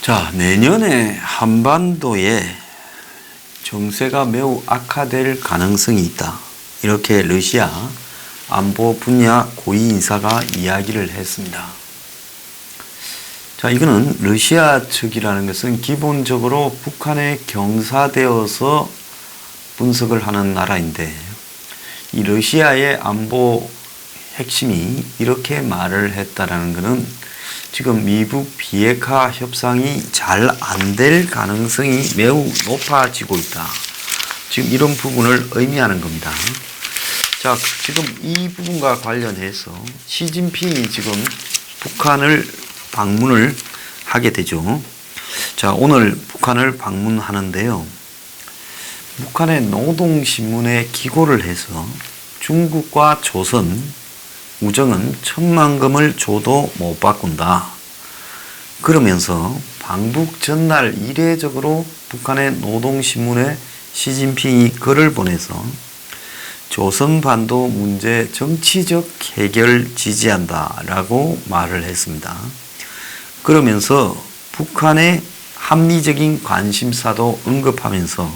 자, 내년에 한반도에 정세가 매우 악화될 가능성이 있다. 이렇게 러시아 안보 분야 고위 인사가 이야기를 했습니다. 자, 이거는 러시아 측이라는 것은 기본적으로 북한에 경사되어서 분석을 하는 나라인데, 이 러시아의 안보 핵심이 이렇게 말을 했다라는 것은 지금 미북 비핵화 협상이 잘 안 될 가능성이 매우 높아지고 있다. 지금 이런 부분을 의미하는 겁니다. 자, 지금 이 부분과 관련해서 시진핑이 지금 북한을 방문을 하게 되죠. 자, 오늘 북한을 방문하는데요. 북한의 노동신문에 기고를 해서 중국과 조선 우정은 천만금을 줘도 못 바꾼다. 그러면서 방북 전날 이례적으로 북한의 노동신문에 시진핑이 글을 보내서 조선반도 문제 정치적 해결 지지한다 라고 말을 했습니다. 그러면서 북한의 합리적인 관심사도 언급하면서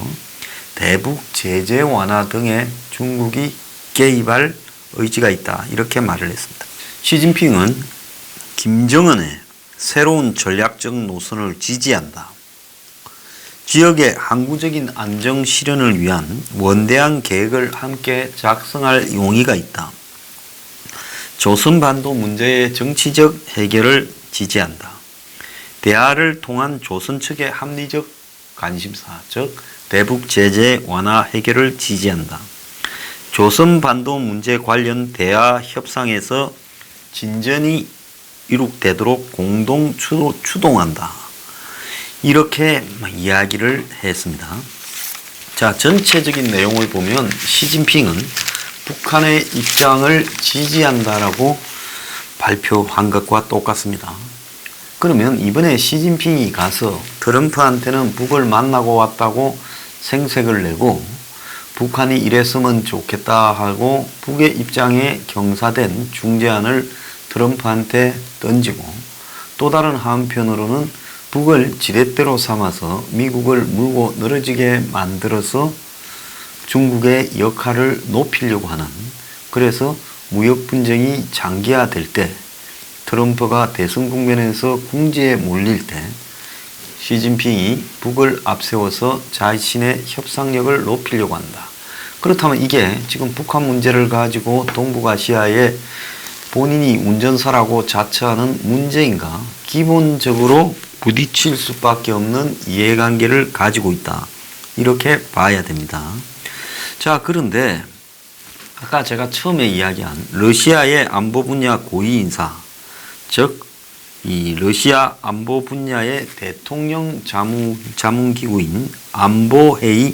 대북 제재 완화 등에 중국이 개입할 의지가 있다. 이렇게 말을 했습니다. 시진핑은 김정은의 새로운 전략적 노선을 지지한다. 지역의 항구적인 안정 실현을 위한 원대한 계획을 함께 작성할 용의가 있다. 조선반도 문제의 정치적 해결을 지지한다. 대화를 통한 조선 측의 합리적 관심사, 즉 대북 제재 완화 해결을 지지한다. 조선반도 문제 관련 대화 협상에서 진전이 이룩되도록 공동 추동한다. 이렇게 이야기를 했습니다. 자, 전체적인 내용을 보면 시진핑은 북한의 입장을 지지한다라고 발표한 것과 똑같습니다. 그러면 이번에 시진핑이 가서 트럼프한테는 북을 만나고 왔다고 생색을 내고 북한이 이랬으면 좋겠다 하고 북의 입장에 경사된 중재안을 트럼프한테 던지고, 또 다른 한편으로는 북을 지렛대로 삼아서 미국을 물고 늘어지게 만들어서 중국의 역할을 높이려고 하는, 그래서 무역 분쟁이 장기화될 때 트럼프가 대선 국면에서 궁지에 몰릴 때 시진핑이 북을 앞세워서 자신의 협상력을 높이려고 한다. 그렇다면 이게 지금 북한 문제를 가지고 동북아시아에 본인이 운전사라고 자처하는 문제인가? 기본적으로 부딪힐 수밖에 없는 이해관계를 가지고 있다. 이렇게 봐야 됩니다. 자, 그런데 아까 제가 처음에 이야기한 러시아의 안보 분야 고위 인사, 즉 이 러시아 안보 분야의 대통령 자문기구인 안보회의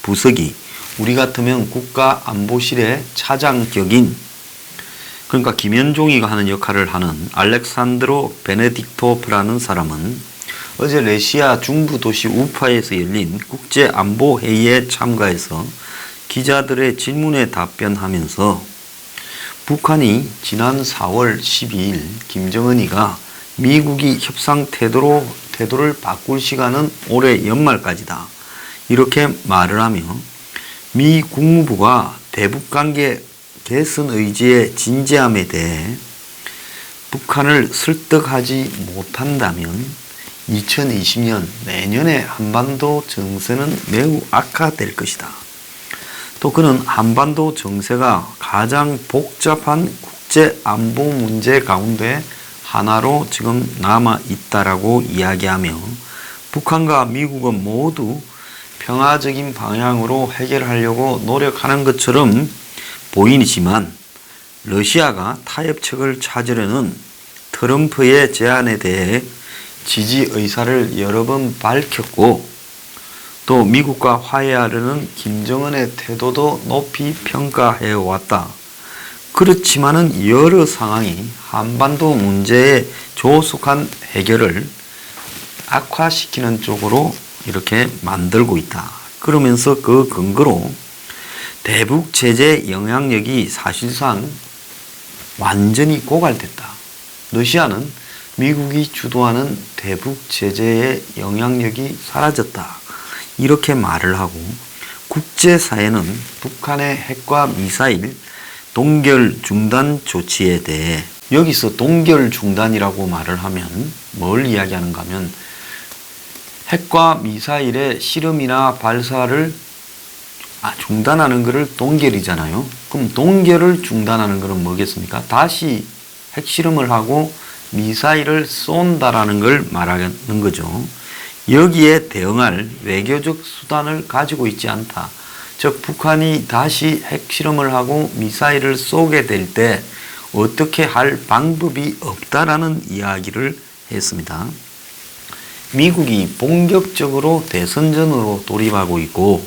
부서기, 우리 같으면 국가안보실의 차장격인, 그러니까 김현종이가 하는 역할을 하는 알렉산드로 베네딕토프라는 사람은 어제 러시아 중부 도시 우파에서 열린 국제안보회의에 참가해서 기자들의 질문에 답변하면서 북한이 지난 4월 12일 김정은이가 미국이 협상 태도를 바꿀 시간은 올해 연말까지다. 이렇게 말을 하며 미 국무부가 대북관계 개선 의지의 진지함에 대해 북한을 설득하지 못한다면 2020년 내년의 한반도 정세는 매우 악화될 것이다. 또 그는 한반도 정세가 가장 복잡한 국제 안보 문제 가운데 하나로 지금 남아 있다라고 이야기하며 북한과 미국은 모두 평화적인 방향으로 해결하려고 노력하는 것처럼 보이지만 러시아가 타협책을 찾으려는 트럼프의 제안에 대해 지지 의사를 여러 번 밝혔고, 또 미국과 화해하려는 김정은의 태도도 높이 평가해 왔다. 그렇지만은 여러 상황이 한반도 문제의 조속한 해결을 악화시키는 쪽으로 이렇게 만들고 있다. 그러면서 그 근거로 대북 제재 영향력이 사실상 완전히 고갈됐다. 러시아는 미국이 주도하는 대북 제재의 영향력이 사라졌다. 이렇게 말을 하고 국제사회는 북한의 핵과 미사일 동결 중단 조치에 대해 여기서 동결 중단이라고 말을 하면 뭘 이야기하는가 하면 핵과 미사일의 실험이나 발사를 중단하는 것을 동결이잖아요. 그럼 동결을 중단하는 것은 뭐겠습니까? 다시 핵실험을 하고 미사일을 쏜다라는 걸 말하는 거죠. 여기에 대응할 외교적 수단을 가지고 있지 않다. 즉 북한이 다시 핵실험을 하고 미사일을 쏘게 될 때 어떻게 할 방법이 없다라는 이야기를 했습니다. 미국이 본격적으로 대선전으로 돌입하고 있고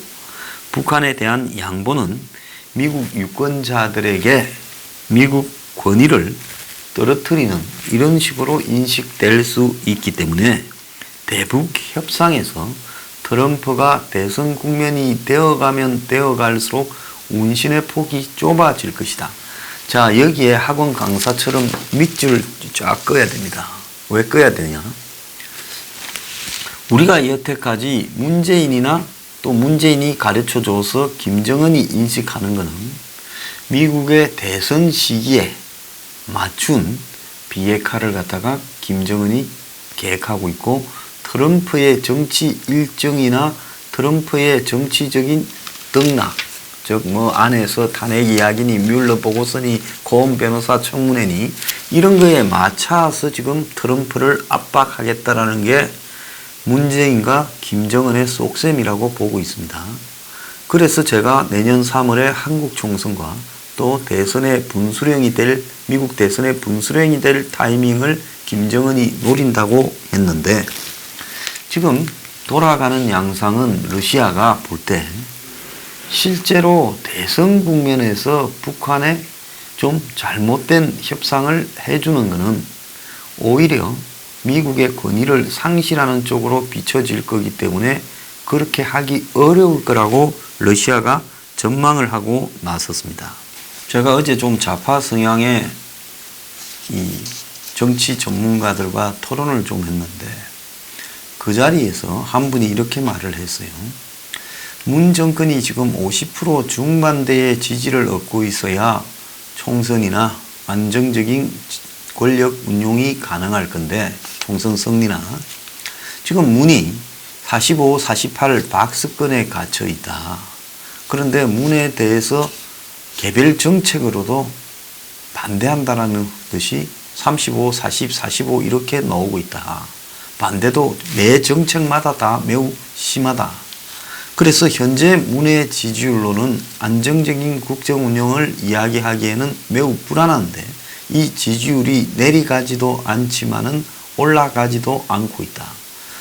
북한에 대한 양보는 미국 유권자들에게 미국 권위를 떨어뜨리는 이런 식으로 인식될 수 있기 때문에 대북 협상에서 트럼프가 대선 국면이 되어가면 되어갈수록 운신의 폭이 좁아질 것이다. 자, 여기에 학원 강사처럼 밑줄 쫙 꺼야 됩니다. 왜 꺼야 되냐? 우리가 여태까지 문재인이나 또 문재인이 가르쳐줘서 김정은이 인식하는 것은 미국의 대선 시기에 맞춘 비핵화를 갖다가 김정은이 계획하고 있고 트럼프의 정치 일정이나 트럼프의 정치적인 등락, 즉 안에서 탄핵 이야기니 뮬러 보고서니 고은 변호사 청문회니 이런 거에 맞춰서 지금 트럼프를 압박하겠다라는 게 문재인과 김정은의 속셈이라고 보고 있습니다. 그래서 제가 내년 3월에 한국 총선과 또 대선의 분수령이 될 미국 대선의 분수령이 될 타이밍을 김정은이 노린다고 했는데 지금 돌아가는 양상은 러시아가 볼 때 실제로 대선 국면에서 북한에 좀 잘못된 협상을 해주는 것은 오히려 미국의 권위를 상실하는 쪽으로 비춰질 거기 때문에 그렇게 하기 어려울 거라고 러시아가 전망을 하고 나섰습니다. 제가 어제 좀 좌파 성향의 이 정치 전문가들과 토론을 좀 했는데 그 자리에서 한 분이 이렇게 말을 했어요. 문 정권이 지금 50% 중반대의 지지를 얻고 있어야 총선이나 안정적인 권력 운용이 가능할 건데 총선 승리나 지금 문이 45, 48 박스권에 갇혀 있다. 그런데 문에 대해서 개별 정책으로도 반대한다라는 것이 35, 40, 45 이렇게 나오고 있다. 반대도 매 정책마다 다 매우 심하다. 그래서 현재 문의 지지율로는 안정적인 국정 운영을 이야기하기에는 매우 불안한데 이 지지율이 내려가지도 않지만은 올라가지도 않고 있다.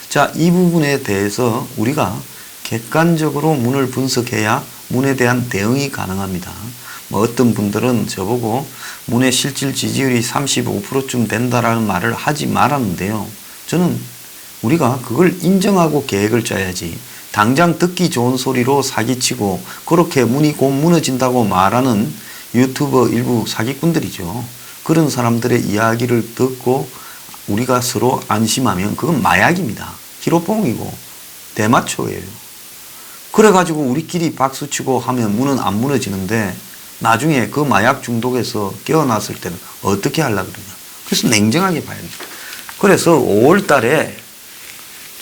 자, 이 부분에 대해서 우리가 객관적으로 문을 분석해야 문에 대한 대응이 가능합니다. 어떤 분들은 저보고 문의 실질 지지율이 35%쯤 된다라는 말을 하지 말았는데요. 저는 우리가 그걸 인정하고 계획을 짜야지 당장 듣기 좋은 소리로 사기치고 그렇게 문이 곧 무너진다고 말하는 유튜버 일부 사기꾼들이죠. 그런 사람들의 이야기를 듣고 우리가 서로 안심하면 그건 마약입니다. 히로뽕이고 대마초예요. 그래가지고 우리끼리 박수치고 하면 문은 안 무너지는데 나중에 그 마약 중독에서 깨어났을 때는 어떻게 하려고 그러냐. 그래서 냉정하게 봐야 됩니다. 그래서 5월 달에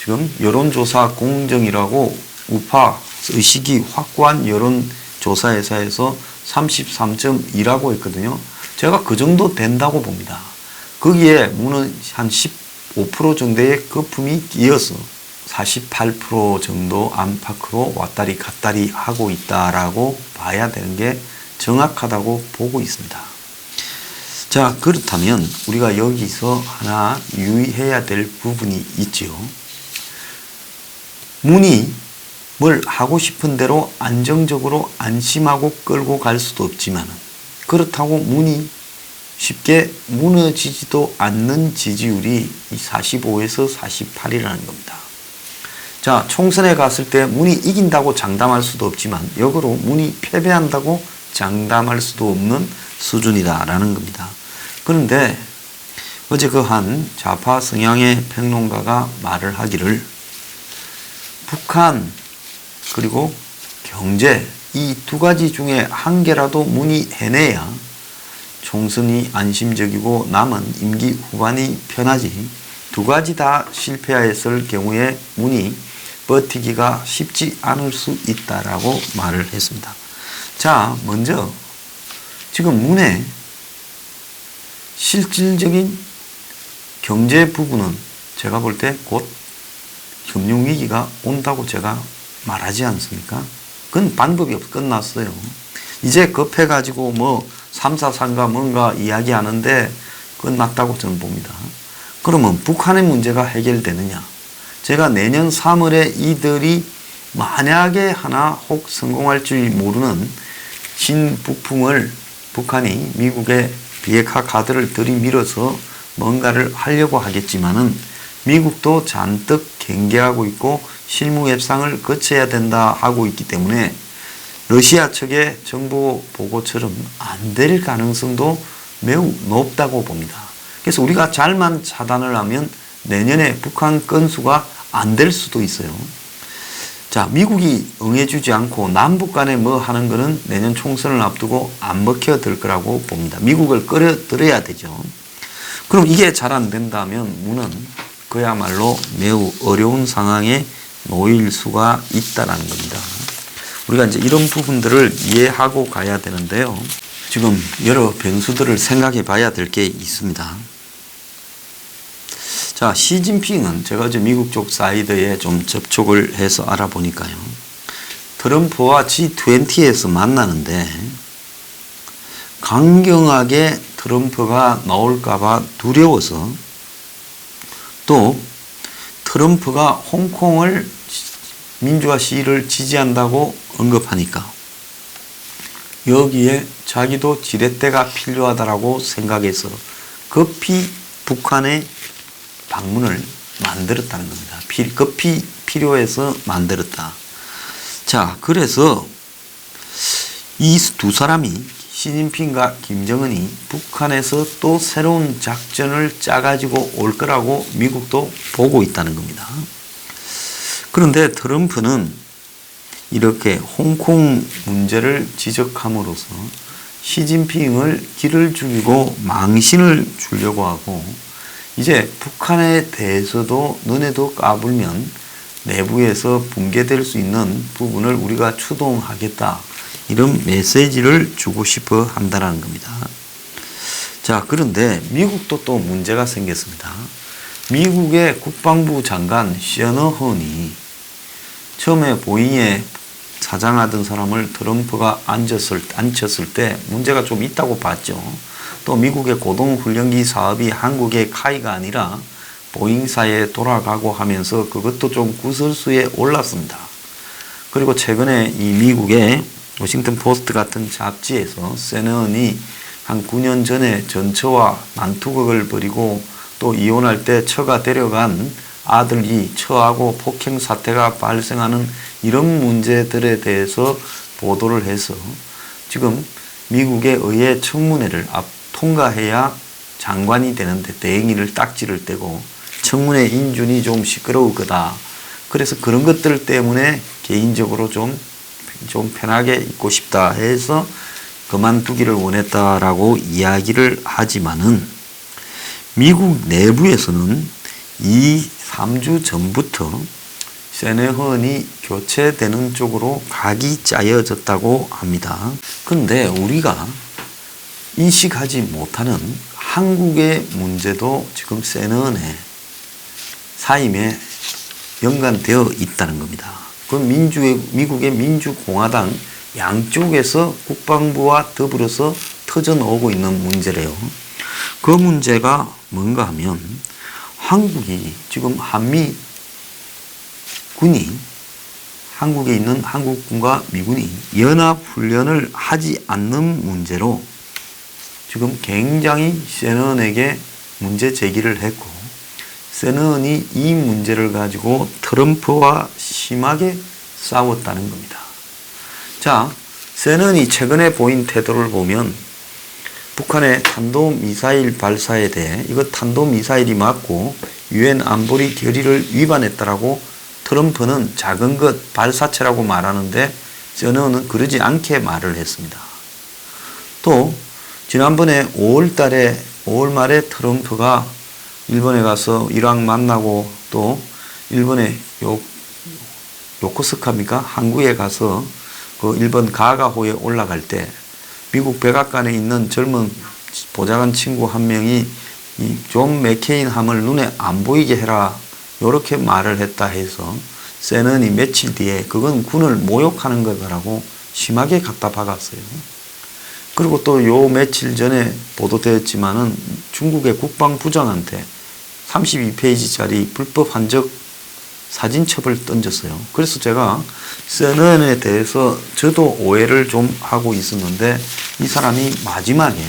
지금 여론조사 공정이라고 우파 의식이 확고한 여론조사회사에서 33.2라고 했거든요. 제가 그 정도 된다고 봅니다. 거기에 문은 한 15% 정도의 거품이 끼어서 48% 정도 안팎으로 왔다리 갔다리 하고 있다라고 봐야 되는 게 정확하다고 보고 있습니다. 자, 그렇다면 우리가 여기서 하나 유의해야 될 부분이 있지요. 문이 뭘 하고 싶은 대로 안정적으로 안심하고 끌고 갈 수도 없지만 그렇다고 문이 쉽게 무너지지도 않는 지지율이 45에서 48이라는 겁니다. 자, 총선에 갔을 때 문이 이긴다고 장담할 수도 없지만 역으로 문이 패배한다고 장담할 수도 없는 수준이다라는 겁니다. 그런데 어제 그 한 좌파 성향의 평론가가 말을 하기를 북한 그리고 경제 이 두 가지 중에 한 개라도 문의해내야 총선이 안심적이고 남은 임기 후반이 편하지 두 가지 다 실패하였을 경우에 문이 버티기가 쉽지 않을 수 있다라고 말을 했습니다. 자, 먼저 지금 문의 실질적인 경제 부분은 제가 볼 때 곧 금융위기가 온다고 제가 말하지 않습니까? 그건 방법이 없어 끝났어요. 이제 급해가지고 뭐 343가 뭔가 이야기하는데 끝났다고 저는 봅니다. 그러면 북한의 문제가 해결되느냐? 제가 내년 3월에 이들이 만약에 하나 혹 성공할 줄 모르는 신북풍을 북한이 미국의 비핵화 카드를 들이밀어서 뭔가를 하려고 하겠지만은 미국도 잔뜩 경계하고 있고 실무 협상을 거쳐야 된다 하고 있기 때문에 러시아 측의 정보 보고처럼 안 될 가능성도 매우 높다고 봅니다. 그래서 우리가 잘만 차단을 하면 내년에 북한 건수가 안 될 수도 있어요. 자, 미국이 응해주지 않고 남북 간에 뭐 하는 거는 내년 총선을 앞두고 안 먹혀들 거라고 봅니다. 미국을 끌어들여야 되죠. 그럼 이게 잘 안 된다면 문은 그야말로 매우 어려운 상황에 놓일 수가 있다는 겁니다. 우리가 이제 이런 부분들을 이해하고 가야 되는데요. 지금 여러 변수들을 생각해 봐야 될 게 있습니다. 자, 시진핑은 제가 어제 미국 쪽 사이드에 좀 접촉을 해서 알아보니까요. 트럼프와 G20에서 만나는데 강경하게 트럼프가 나올까봐 두려워서 또 트럼프가 홍콩을 민주화 시위를 지지한다고 언급하니까 여기에 자기도 지렛대가 필요하다라고 생각해서 급히 북한에 방문을 만들었다는 겁니다. 급히 필요해서 만들었다. 자, 그래서 이 두 사람이 시진핑과 김정은이 북한에서 또 새로운 작전을 짜가지고 올 거라고 미국도 보고 있다는 겁니다. 그런데 트럼프는 이렇게 홍콩 문제를 지적함으로써 시진핑을 길을 죽이고 망신을 주려고 하고 이제 북한에 대해서도 너네도 까불면 내부에서 붕괴될 수 있는 부분을 우리가 추동하겠다. 이런 메시지를 주고 싶어 한다는 겁니다. 자, 그런데 미국도 또 문제가 생겼습니다. 미국의 국방부 장관 셔너헌이 처음에 보잉에 사장하던 사람을 트럼프가 앉혔을 때 문제가 좀 있다고 봤죠. 또 미국의 고동훈련기 사업이 한국의 카이가 아니라 보잉사에 돌아가고 하면서 그것도 좀 구설수에 올랐습니다. 그리고 최근에 이 미국의 워싱턴 포스트 같은 잡지에서 세넌이 한 9년 전에 전처와 난투극을 벌이고 또 이혼할 때 처가 데려간 아들이 처하고 폭행 사태가 발생하는 이런 문제들에 대해서 보도를 해서 지금 미국의 의회 청문회를 통과해야 장관이 되는데 대행이를 딱지를 떼고 청문회 인준이 좀 시끄러울 거다. 그래서 그런 것들 때문에 개인적으로 좀 편하게 있고 싶다 해서 그만두기를 원했다라고 이야기를 하지만은 미국 내부에서는 3주 전부터 세네헌이 교체되는 쪽으로 각이 짜여졌다고 합니다. 그런데 우리가 인식하지 못하는 한국의 문제도 지금 세네헌의 사임에 연관되어 있다는 겁니다. 그 미국의 민주공화당 양쪽에서 국방부와 더불어서 터져나오고 있는 문제래요. 그 문제가 뭔가 하면 한국이 지금 한미 군이 한국에 있는 한국군과 미군이 연합훈련을 하지 않는 문제로 지금 굉장히 세넌에게 문제 제기를 했고 세넌이 이 문제를 가지고 트럼프와 심하게 싸웠다는 겁니다. 자, 세넌이 최근에 보인 태도를 보면 북한의 탄도미사일 발사에 대해 이거 탄도미사일이 맞고 유엔 안보리 결의를 위반했다라고 트럼프는 작은 것 발사체라고 말하는데 저는 그러지 않게 말을 했습니다. 또 지난번에 5월 말에 트럼프가 일본에 가서 이랑 만나고 또 일본의 요코스카입니까? 항구에 가서 그 일본 가가호에 올라갈 때 미국 백악관에 있는 젊은 보좌관 친구 한 명이 이 존 맥케인 함을 눈에 안 보이게 해라 이렇게 말을 했다 해서 세넌이 며칠 뒤에 그건 군을 모욕하는 거다라고 심하게 갖다 박았어요. 그리고 또 요 며칠 전에 보도되었지만은 중국의 국방부장한테 32페이지짜리 불법 한적 사진첩을 던졌어요. 그래서 제가 세넌에 대해서 저도 오해를 좀 하고 있었는데 이 사람이 마지막에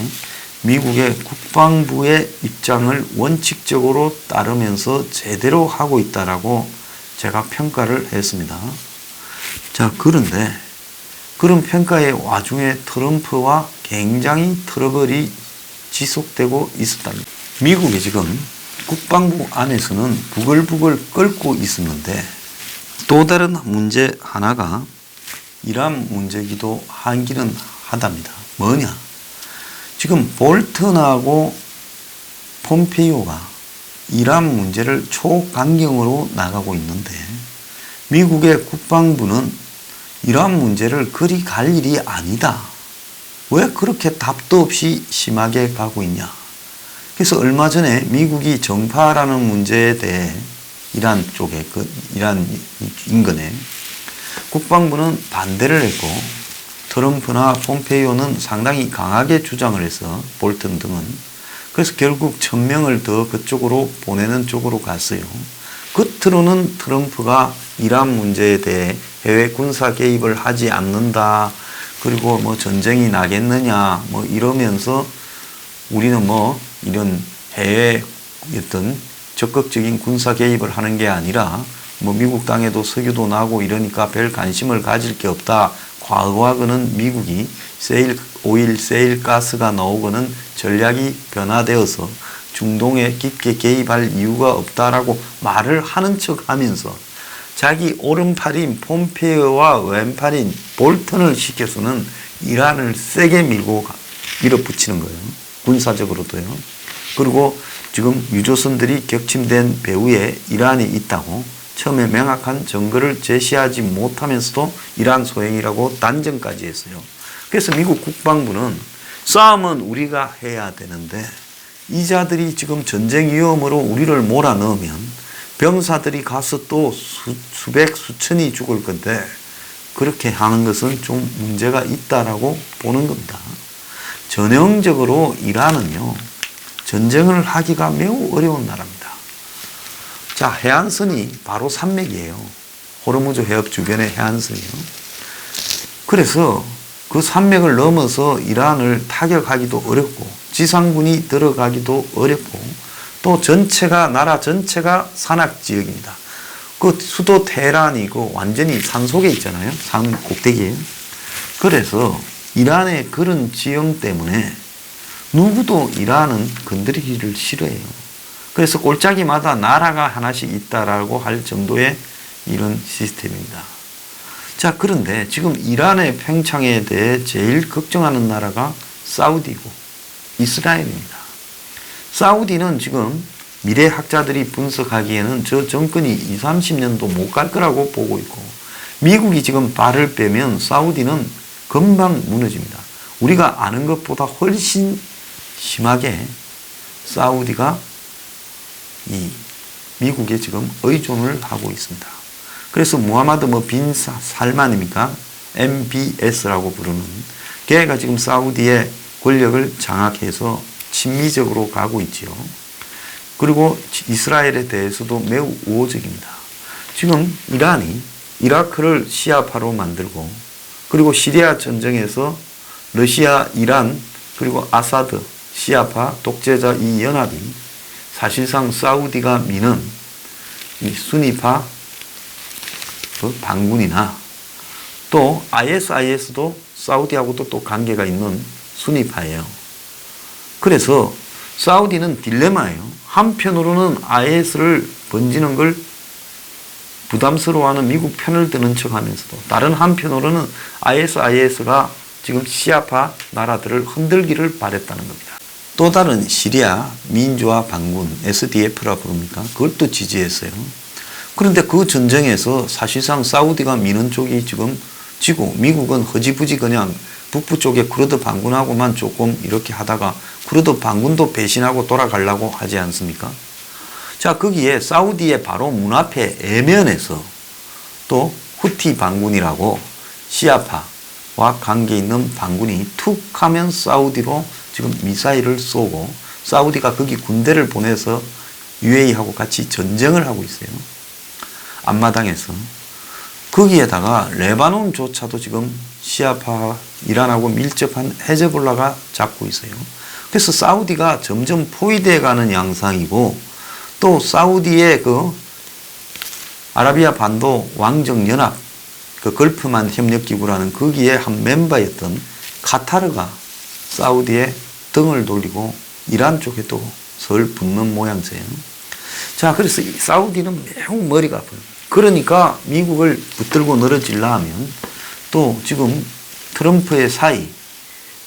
미국의 국방부의 입장을 원칙적으로 따르면서 제대로 하고 있다라고 제가 평가를 했습니다. 자, 그런데 그런 평가의 와중에 트럼프와 굉장히 트러블이 지속되고 있었답니다. 미국이 지금 국방부 안에서는 부글부글 끓고 있었는데 또 다른 문제 하나가 이란 문제기도 하기는 하답니다. 뭐냐? 지금 볼턴하고 폼페이오가 이란 문제를 초강경으로 나가고 있는데 미국의 국방부는 이란 문제를 그리 갈 일이 아니다. 왜 그렇게 답도 없이 심하게 가고 있냐? 그래서 얼마 전에 미국이 정파라는 문제에 대해 이란 쪽에 이란 인근에 국방부는 반대를 했고 트럼프나 폼페이오는 상당히 강하게 주장을 해서 볼턴 등은 그래서 결국 1000명을 더 그쪽으로 보내는 쪽으로 갔어요. 겉으로는 트럼프가 이란 문제에 대해 해외 군사 개입을 하지 않는다. 그리고 뭐 전쟁이 나겠느냐 뭐 이러면서 우리는 뭐 이런 해외 어떤 적극적인 군사 개입을 하는 게 아니라 뭐 미국 땅에도 석유도 나고 이러니까 별 관심을 가질 게 없다. 과거하고는 미국이 오일, 세일 가스가 나오고는 전략이 변화되어서 중동에 깊게 개입할 이유가 없다라고 말을 하는 척 하면서 자기 오른팔인 폼페이오와 왼팔인 볼턴을 시켜서는 이란을 세게 밀어붙이는 거예요. 군사적으로도요. 그리고 지금 유조선들이 격침된 배후에 이란이 있다고 처음에 명확한 증거를 제시하지 못하면서도 이란 소행이라고 단정까지 했어요. 그래서 미국 국방부는 싸움은 우리가 해야 되는데 이자들이 지금 전쟁 위험으로 우리를 몰아넣으면 병사들이 가서 또 수백, 수천이 죽을 건데 그렇게 하는 것은 좀 문제가 있다라고 보는 겁니다. 전형적으로 이란은요, 전쟁을 하기가 매우 어려운 나라입니다. 자, 해안선이 바로 산맥이에요. 호르무즈 해협 주변의 해안선이요. 그래서 그 산맥을 넘어서 이란을 타격하기도 어렵고 지상군이 들어가기도 어렵고 또 나라 전체가 산악지역입니다. 그 수도 테헤란이고 완전히 산속에 있잖아요. 산 꼭대기에. 그래서 이란의 그런 지형 때문에 누구도 이란은 건드리기를 싫어해요. 그래서 골짜기마다 나라가 하나씩 있다라고 할 정도의 이런 시스템입니다. 자, 그런데 지금 이란의 팽창에 대해 제일 걱정하는 나라가 사우디고 이스라엘입니다. 사우디는 지금 미래학자들이 분석하기에는 저 정권이 20, 30년도 못 갈 거라고 보고 있고 미국이 지금 발을 빼면 사우디는 금방 무너집니다. 우리가 아는 것보다 훨씬 심하게 사우디가 이 미국에 지금 의존을 하고 있습니다. 그래서 무하마드 빈 살만입니까? MBS라고 부르는 걔가 지금 사우디의 권력을 장악해서 친미적으로 가고 있지요. 그리고 이스라엘에 대해서도 매우 우호적입니다. 지금 이란이 이라크를 시아파로 만들고 그리고 시리아 전쟁에서 러시아, 이란 그리고 아사드, 시아파, 독재자 이 연합이 사실상 사우디가 미는 이 수니파 반군이나 또 ISIS도 사우디하고도 또 관계가 있는 수니파예요. 그래서 사우디는 딜레마예요. 한편으로는 IS를 번지는 걸 부담스러워하는 미국 편을 드는 척하면서도 다른 한편으로는 IS가 지금 시아파 나라들을 흔들기를 바랬다는 겁니다. 또 다른 시리아 민주화 반군 SDF라 부릅니까? 그걸 또 지지했어요. 그런데 그 전쟁에서 사실상 사우디가 미는 쪽이 지금 지고 미국은 허지부지 그냥 북부 쪽에 쿠르드 반군하고만 조금 이렇게 하다가 쿠르드 반군도 배신하고 돌아가려고 하지 않습니까? 자, 거기에 사우디의 바로 문 앞에 애면에서 또 후티 반군이라고 시아파와 관계 있는 반군이 툭 하면 사우디로 지금 미사일을 쏘고 사우디가 거기 군대를 보내서 UAE하고 같이 전쟁을 하고 있어요. 앞마당에서. 거기에다가 레바논조차도 지금 시아파 이란하고 밀접한 헤즈볼라가 잡고 있어요. 그래서 사우디가 점점 포위되어 가는 양상이고 또 사우디의 그 아라비아 반도 왕정연합 그 걸프만 협력기구라는 거기에 한 멤버였던 카타르가 사우디에 등을 돌리고 이란 쪽에도 설 붙는 모양새예요. 자, 그래서 사우디는 매우 머리가 아파요. 그러니까 미국을 붙들고 늘어질라 하면 또 지금 트럼프의 사이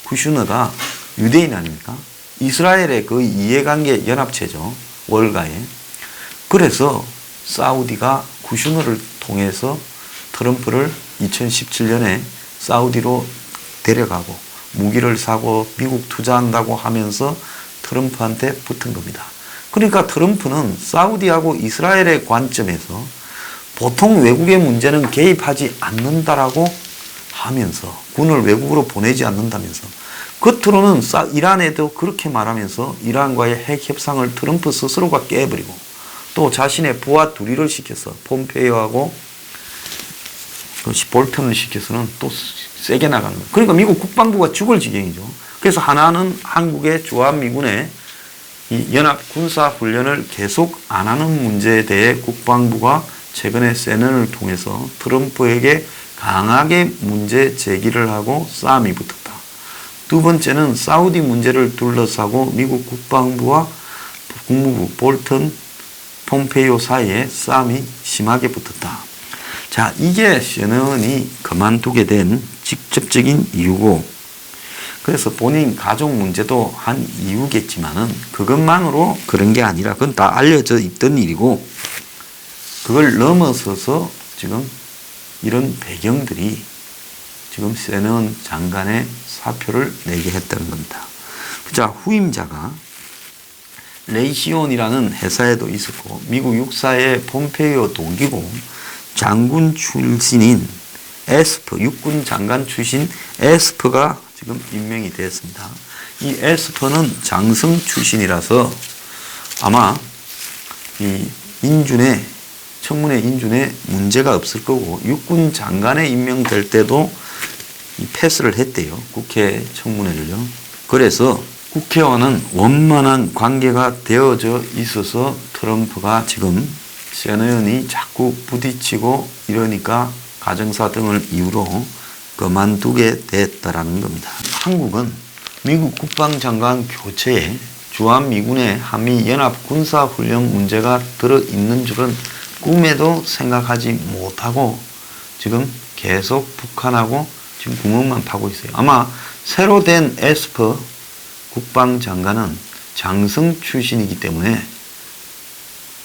쿠슈너가 유대인 아닙니까? 이스라엘의 그 이해관계 연합체죠. 월가에. 그래서 사우디가 쿠슈너를 통해서 트럼프를 2017년에 사우디로 데려가고 무기를 사고 미국 투자한다고 하면서 트럼프한테 붙은 겁니다. 그러니까 트럼프는 사우디하고 이스라엘의 관점에서 보통 외국의 문제는 개입하지 않는다라고 하면서 군을 외국으로 보내지 않는다면서 겉으로는 이란에도 그렇게 말하면서 이란과의 핵 협상을 트럼프 스스로가 깨버리고 또 자신의 부하 둘이를 시켜서 폼페이오하고 볼턴을 시켜서는 또 세게 나가는 거예요. 그러니까 미국 국방부가 죽을 지경이죠. 그래서 하나는 한국의 주한미군의 이 연합 군사 훈련을 계속 안 하는 문제에 대해 국방부가 최근에 세넌을 통해서 트럼프에게 강하게 문제 제기를 하고 싸움이 붙었다. 두 번째는 사우디 문제를 둘러싸고 미국 국방부와 국무부 볼턴, 폼페이오 사이에 싸움이 심하게 붙었다. 자, 이게 세넌이 그만두게 된 직접적인 이유고 그래서 본인 가족 문제도 한 이유겠지만은 그것만으로 그런 게 아니라 그건 다 알려져 있던 일이고 그걸 넘어서서 지금 이런 배경들이 지금 세넌 장관의 사표를 내게 했다는 겁니다. 자, 후임자가 레이시온이라는 회사에도 있었고 미국 육사의 폼페이오 동기고 장군 출신인 에스퍼, 육군 장관 출신 에스퍼가 지금 임명이 되었습니다. 이 에스퍼는 장성 출신이라서 아마 이 청문회 인준에 문제가 없을 거고 육군 장관에 임명될 때도 이 패스를 했대요. 국회 청문회를요. 그래서 국회와는 원만한 관계가 되어져 있어서 트럼프가 지금 세넌이 자꾸 부딪히고 이러니까 가정사 등을 이유로 그만두게 됐다라는 겁니다. 한국은 미국 국방장관 교체에 주한미군의 한미연합 군사훈련 문제가 들어있는 줄은 꿈에도 생각하지 못하고 지금 계속 북한하고 지금 구멍만 파고 있어요. 아마 새로 된 에스퍼 국방장관은 장성 출신이기 때문에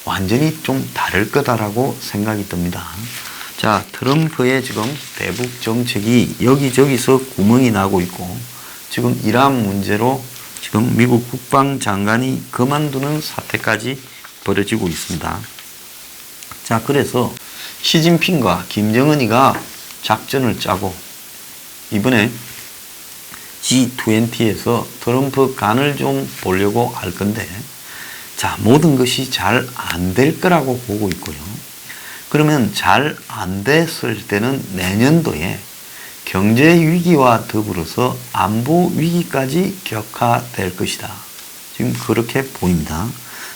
완전히 좀 다를 거다라고 생각이 듭니다. 자, 트럼프의 지금 대북 정책이 여기저기서 구멍이 나고 있고 지금 이란 문제로 지금 미국 국방장관이 그만두는 사태까지 벌어지고 있습니다. 자, 그래서 시진핑과 김정은이가 작전을 짜고 이번에 G20에서 트럼프 간을 좀 보려고 할 건데 자, 모든 것이 잘 안 될 거라고 보고 있고요. 그러면 잘 안 됐을 때는 내년도에 경제 위기와 더불어서 안보 위기까지 격화될 것이다. 지금 그렇게 보입니다.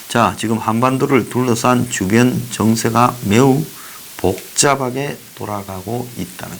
자, 지금 한반도를 둘러싼 주변 정세가 매우 복잡하게 돌아가고 있다는